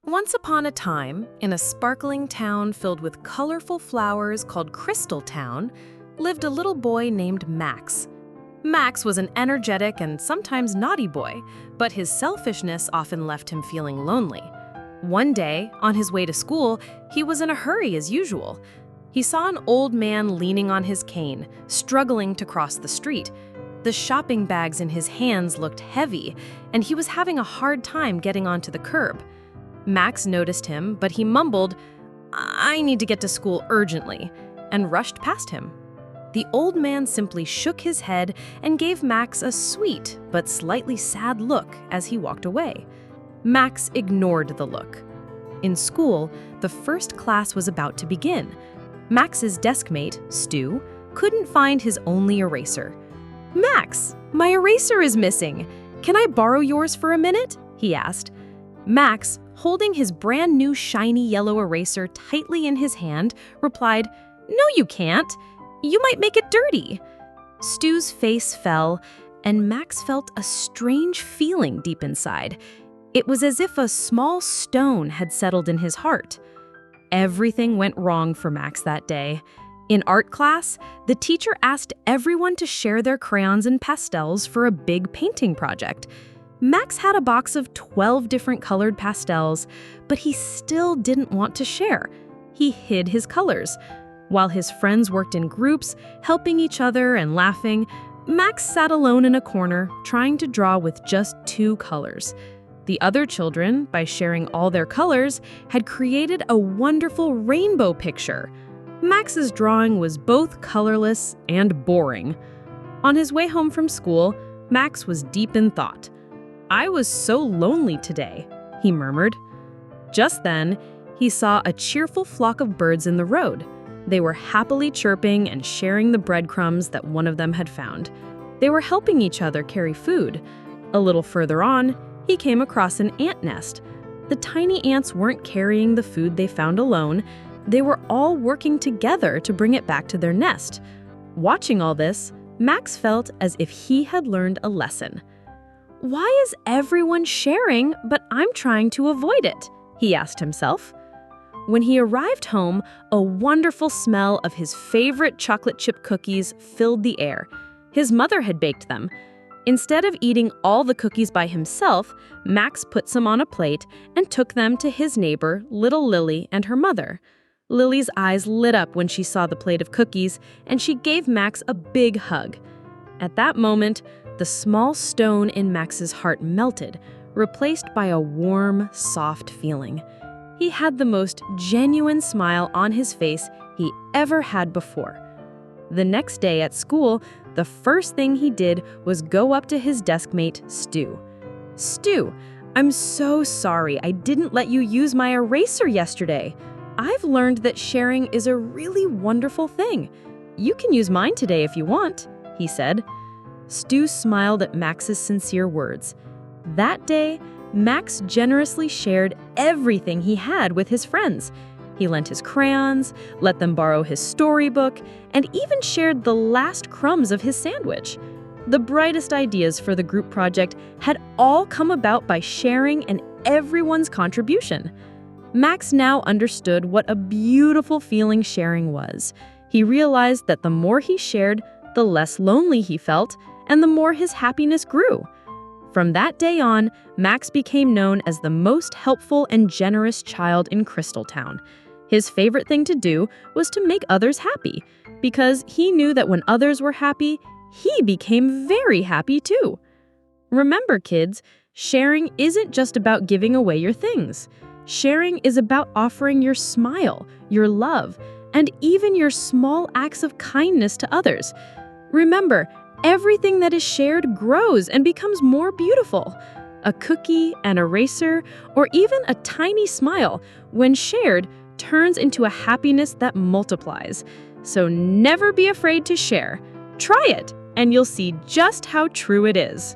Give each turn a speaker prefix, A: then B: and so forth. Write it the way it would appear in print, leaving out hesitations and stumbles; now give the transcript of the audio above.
A: Once upon a time, in a sparkling town filled with colorful flowers called Crystal Town, lived a little boy named Max. Max was an energetic and sometimes naughty boy, but his selfishness often left him feeling lonely. One day, on his way to school, he was in a hurry as usual. He saw an old man leaning on his cane, struggling to cross the street. The shopping bags in his hands looked heavy, and he was having a hard time getting onto the curb. Max noticed him, but he mumbled, "I need to get to school urgently," and rushed past him. The old man simply shook his head and gave Max a sweet but slightly sad look as he walked away. Max ignored the look. In school, the first class was about to begin. Max's deskmate, Stu, couldn't find his only eraser. "Max, my eraser is missing. Can I borrow yours for a minute?" he asked. Max, holding his brand new shiny yellow eraser tightly in his hand, replied, "No, you can't. You might make it dirty." Stu's face fell, and Max felt a strange feeling deep inside. It was as if a small stone had settled in his heart. Everything went wrong for Max that day. In art class, the teacher asked everyone to share their crayons and pastels for a big painting project. Max had a box of 12 different colored pastels, but he still didn't want to share. He hid his colors. While his friends worked in groups, helping each other and laughing, Max sat alone in a corner, trying to draw with just 2 colors. The other children, by sharing all their colors, had created a wonderful rainbow picture. Max's drawing was both colorless and boring. On his way home from school, Max was deep in thought. "I was so lonely today," he murmured. Just then, he saw a cheerful flock of birds in the road. They were happily chirping and sharing the breadcrumbs that one of them had found. They were helping each other carry food. A little further on, he came across an ant nest. The tiny ants weren't carrying the food they found alone. They were all working together to bring it back to their nest. Watching all this, Max felt as if he had learned a lesson. "Why is everyone sharing, but I'm trying to avoid it?" he asked himself. When he arrived home, a wonderful smell of his favorite chocolate chip cookies filled the air. His mother had baked them. Instead of eating all the cookies by himself, Max put some on a plate and took them to his neighbor, little Lily, and her mother. Lily's eyes lit up when she saw the plate of cookies, and she gave Max a big hug. At that moment, the small stone in Max's heart melted, replaced by a warm, soft feeling. He had the most genuine smile on his face he ever had before. The next day at school, the first thing he did was go up to his deskmate, Stu. "Stu, I'm so sorry I didn't let you use my eraser yesterday. I've learned that sharing is a really wonderful thing. You can use mine today if you want," he said. Stu smiled at Max's sincere words. That day, Max generously shared everything he had with his friends. He lent his crayons, let them borrow his storybook, and even shared the last crumbs of his sandwich. The brightest ideas for the group project had all come about by sharing and everyone's contribution. Max now understood what a beautiful feeling sharing was. He realized that the more he shared, the less lonely he felt, and the more his happiness grew. From that day on, Max became known as the most helpful and generous child in Crystal Town. His favorite thing to do was to make others happy, because he knew that when others were happy, he became very happy too. Remember, kids, sharing isn't just about giving away your things. Sharing is about offering your smile, your love, and even your small acts of kindness to others. Remember, everything that is shared grows and becomes more beautiful. A cookie, an eraser, or even a tiny smile, when shared, turns into a happiness that multiplies. So never be afraid to share. Try it, and you'll see just how true it is.